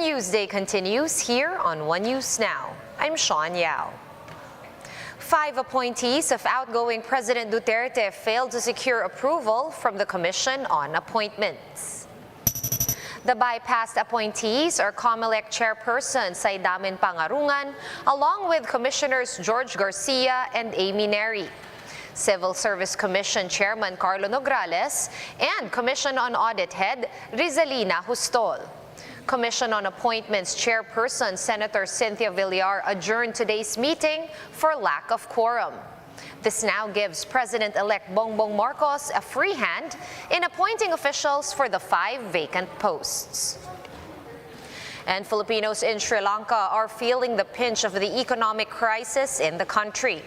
News Day continues here on One News Now. I'm Sean Yao. 5 appointees of outgoing President Duterte failed to secure approval from the Commission on Appointments. The bypassed appointees are COMELEC Chairperson Saidamin Pangarungan, along with Commissioners George Garcia and Amy Neri, Civil Service Commission Chairman Carlo Nograles, and Commission on Audit Head Rizalina Hustol. Commission on Appointments Chairperson Senator Cynthia Villar adjourned today's meeting for lack of quorum. This now gives President-elect Bongbong Marcos a free hand in appointing officials for the 5 vacant posts. And Filipinos in Sri Lanka are feeling the pinch of the economic crisis in the country.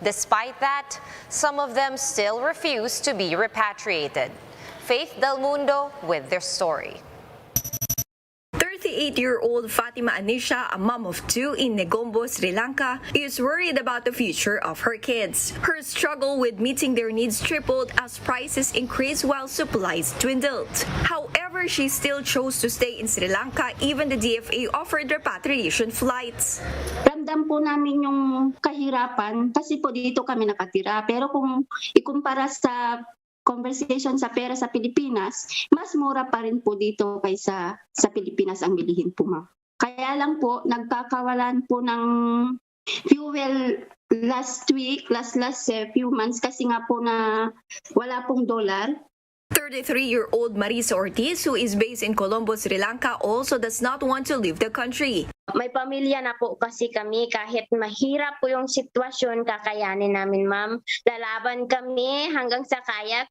Despite that, some of them still refuse to be repatriated. Faith Del Mundo with their story. 38-year-old Fatima Anisha, a mom of 2 in Negombo, Sri Lanka, is worried about the future of her kids. Her struggle with meeting their needs tripled as prices increased while supplies dwindled. However, she still chose to stay in Sri Lanka even the DFA offered repatriation flights. Ramdam po namin yung kahirapan kasi po dito kami nakatira. Pero kung ikumpara sa conversation sa pera sa Pilipinas, mas mura pa rin po dito kaysa sa Pilipinas ang bilihin po, ma'am. Kaya lang po, nagkakawalan po ng fuel last few months kasi nga po na wala pong dollar. 33-year-old Marisa Ortiz, who is based in Colombo, Sri Lanka, also does not want to leave the country. May pamilya na po kasi kami, kahit mahirap po yung sitwasyon, kakayanin namin, ma'am. Lalaban kami hanggang sa kaya.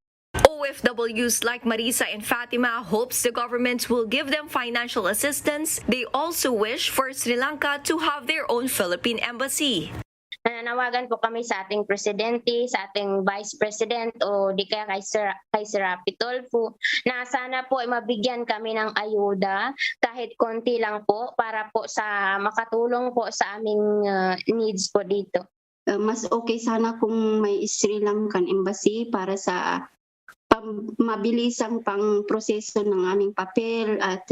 OFWs like Marisa and Fatima hopes the government will give them financial assistance. They also wish for Sri Lanka to have their own Philippine embassy. Nananawagan po kami sa ating presidente, sa ating vice president o di kaya kay Sir Rapitolfo na sana po ay mabigyan kami ng ayuda kahit konti lang po para po sa makatulong po sa aming needs po dito. Mas okay sana kung may Sri Lankan embassy para sa mabilisang pang proseso ng aming papel at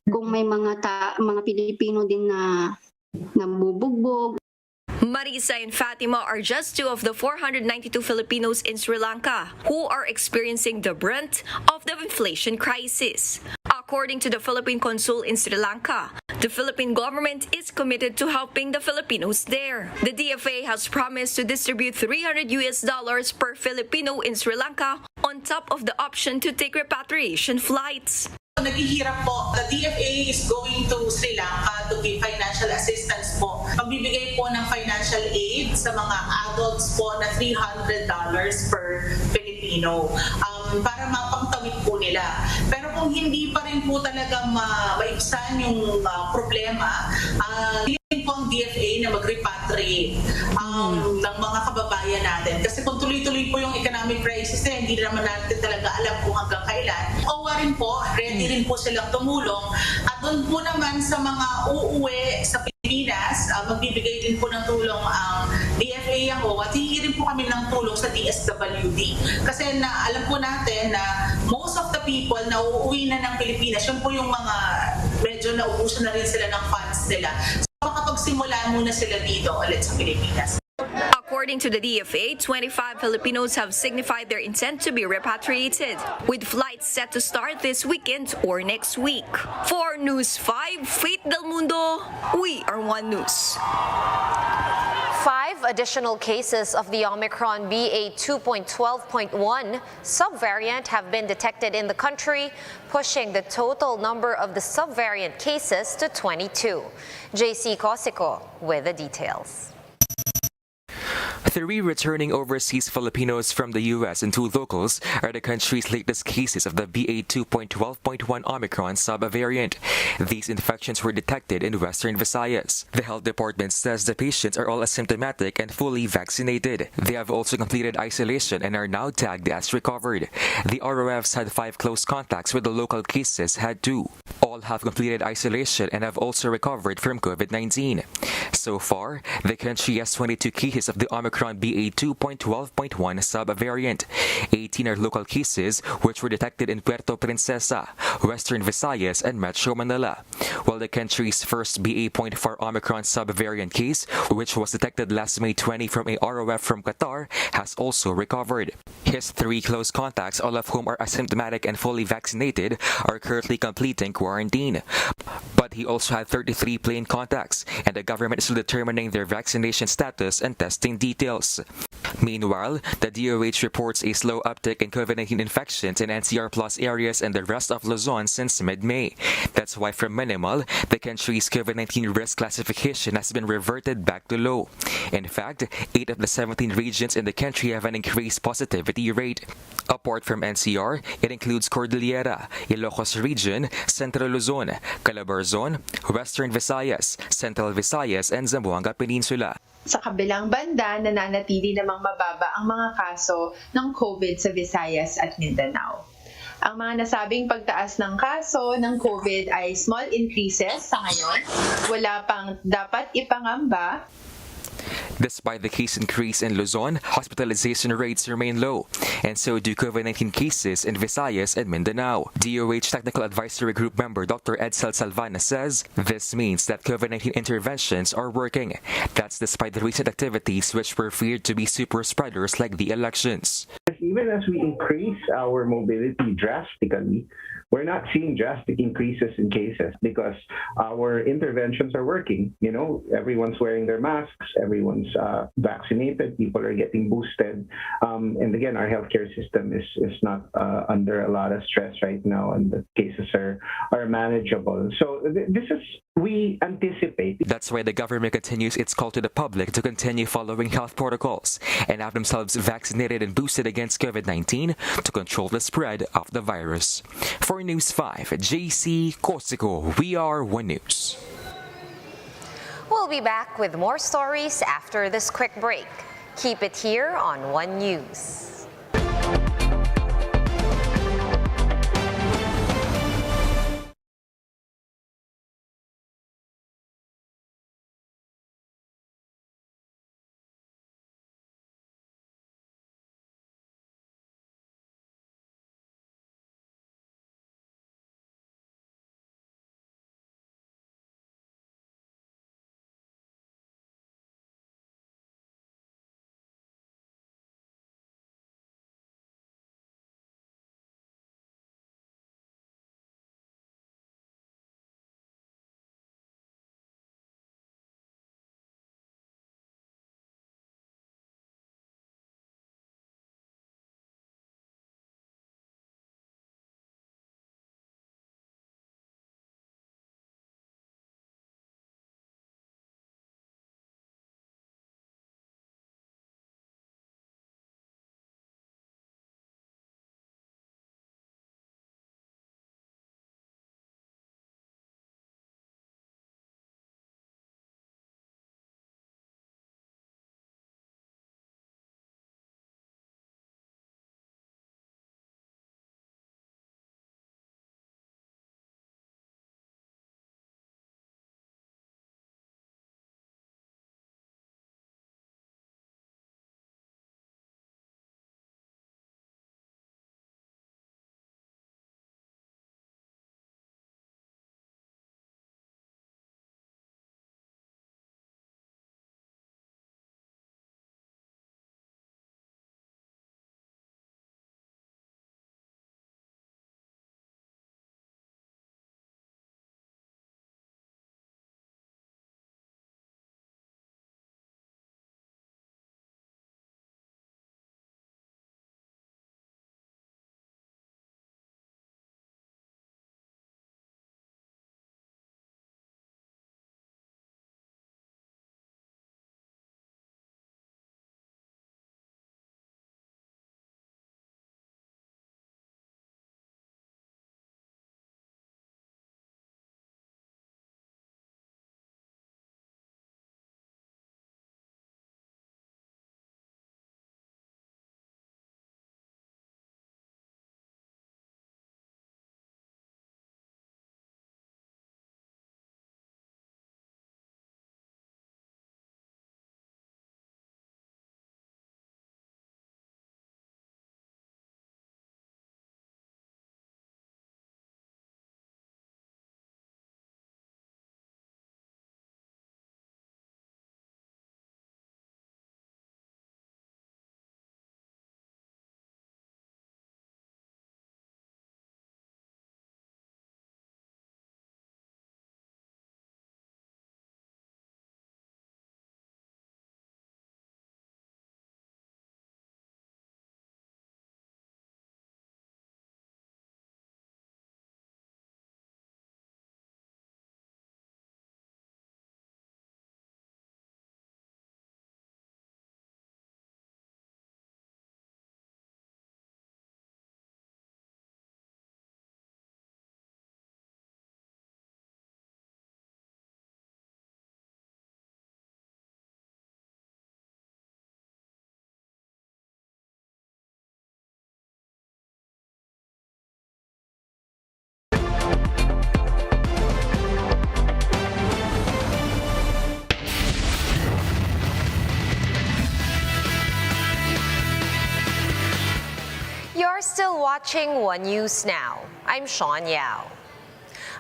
kung may mga Pilipino din na nabubugbog. Marisa and Fatima are just 2 of the 492 Filipinos in Sri Lanka who are experiencing the brunt of the inflation crisis. According to the Philippine Consul in Sri Lanka, the Philippine government is committed to helping the Filipinos there. The DFA has promised to distribute $300 per Filipino in Sri Lanka on top of the option to take repatriation flights. Naghihirap po. The DFA is going to Sri Lanka to give financial assistance po. Pagbibigay po ng financial aid sa mga adults po na $300 per Filipino para mapangtawid po nila. Pero kung hindi pa rin po talaga maibsan yung problema, hindi po ang DFA na mag-repatriate ng mga kababayan natin. Kasi kung tuloy-tuloy po yung economic crisis na hindi naman natin talaga alam kung hanggang kailan. OWA rin po, ready rin po silang tumulong. At doon po naman sa mga uuwi sa Pilipinas, magbibigay din po ng tulong ang DFA ang OWA at hihingi rin po kami ng tulong sa DSWD. Kasi alam po natin na most of the people na uuwi na ng Pilipinas, yun po yung mga medyo naubusan na rin sila ng funds nila. So makapagsimula muna sila dito ulit sa Pilipinas. According to the DFA, 25 Filipinos have signified their intent to be repatriated, with flights set to start this weekend or next week. For News 5, Faith Del Mundo, we are One News. 5 additional cases of the Omicron BA.2.12.1 subvariant have been detected in the country, pushing the total number of the subvariant cases to 22. JC Cosico with the details. 3 returning overseas Filipinos from the U.S. and 2 locals are the country's latest cases of the BA.2.12.1 Omicron subvariant. These infections were detected in Western Visayas. The health department says the patients are all asymptomatic and fully vaccinated. They have also completed isolation and are now tagged as recovered. The ROFs had 5 close contacts with the local cases had 2. All All have completed isolation and have also recovered from COVID-19. So far, the country has 22 cases of the Omicron BA2.12.1 subvariant. 18 are local cases which were detected in Puerto Princesa, Western Visayas, and Metro Manila, while the country's first BA.4 Omicron subvariant case, which was detected last May 20 from a ROF from Qatar, has also recovered. His 3 close contacts, all of whom are asymptomatic and fully vaccinated, are currently completing quarantine. But he also had 33 plain contacts, and the government is still determining their vaccination status and testing details. Meanwhile, the DOH reports a slow uptick in COVID-19 infections in NCR Plus areas and the rest of Luzon since mid-May. That's why from minimal, the country's COVID-19 risk classification has been reverted back to low. In fact, 8 of the 17 regions in the country have an increased positivity rate. Apart from NCR, it includes Cordillera, Ilocos Region, Central Luzon, Calabarzon, Western Visayas, Central Visayas, and Zamboanga Peninsula. Sa kabilang banda, nananatili namang mababa ang mga kaso ng COVID sa Visayas at Mindanao. Ang mga nasabing pagtaas ng kaso ng COVID ay small increases sa ngayon. Wala pang dapat ipangamba. Despite the case increase in Luzon, hospitalization rates remain low, and so do COVID-19 cases in Visayas and Mindanao. DOH Technical Advisory Group member Dr. Edsel Salvana says this means that COVID-19 interventions are working. That's despite the recent activities which were feared to be super spreaders like the elections. Even as we increase our mobility drastically, we're not seeing drastic increases in cases because our interventions are working. You know, everyone's wearing their masks, everyone's vaccinated, people are getting boosted. And again, our healthcare system is not under a lot of stress right now, and the cases are manageable. So we anticipate. That's why the government continues its call to the public to continue following health protocols and have themselves vaccinated and boosted against COVID-19 to control the spread of the virus. For News 5, JC Cosico, we are One News. We'll be back with more stories after this quick break. Keep it here on One News. are still watching One News Now. I'm Sean Yao.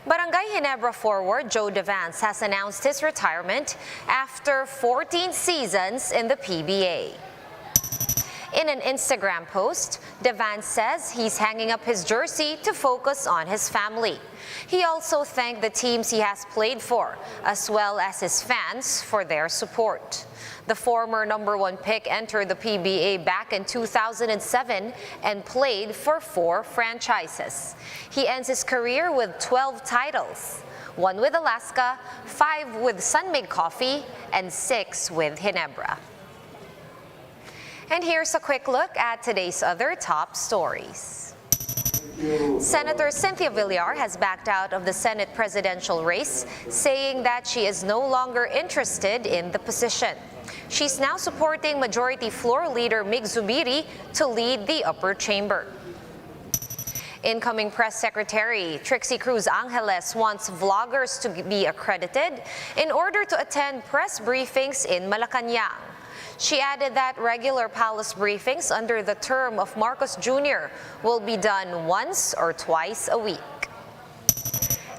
Barangay Ginebra forward Joe Devance has announced his retirement after 14 seasons in the PBA. In an Instagram post, Devance says he's hanging up his jersey to focus on his family. He also thanked the teams he has played for, as well as his fans for their support. The former #1 pick entered the PBA back in 2007 and played for 4 franchises. He ends his career with 12 titles, 1 with Alaska, 5 with Sun-Made Coffee, and 6 with Ginebra. And here's a quick look at today's other top stories. Senator Cynthia Villar has backed out of the Senate presidential race, saying that she is no longer interested in the position. She's now supporting Majority Floor Leader Mig Zubiri to lead the upper chamber. Incoming Press Secretary Trixie Cruz Angeles wants vloggers to be accredited in order to attend press briefings in Malacanang. She added that regular palace briefings under the term of Marcos Jr. will be done once or twice a week.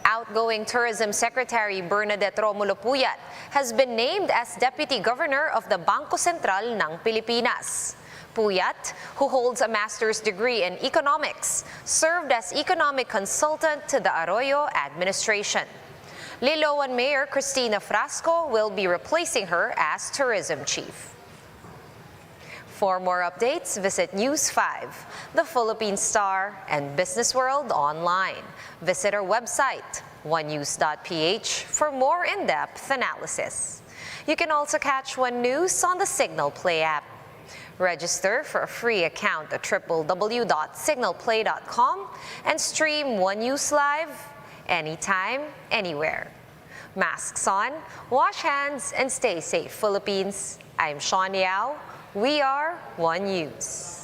Outgoing Tourism Secretary Bernadette Romulo Puyat has been named as Deputy Governor of the Bangko Sentral ng Pilipinas. Puyat, who holds a master's degree in economics, served as economic consultant to the Arroyo administration. Liloan Mayor Cristina Frasco will be replacing her as tourism chief. For more updates, visit News 5, The Philippine Star, and Business World online. Visit our website, onenews.ph, for more in-depth analysis. You can also catch One News on the Signal Play app. Register for a free account at www.signalplay.com and stream One News Live anytime, anywhere. Masks on, wash hands, and stay safe, Philippines. I'm Sean Yao. We are One News.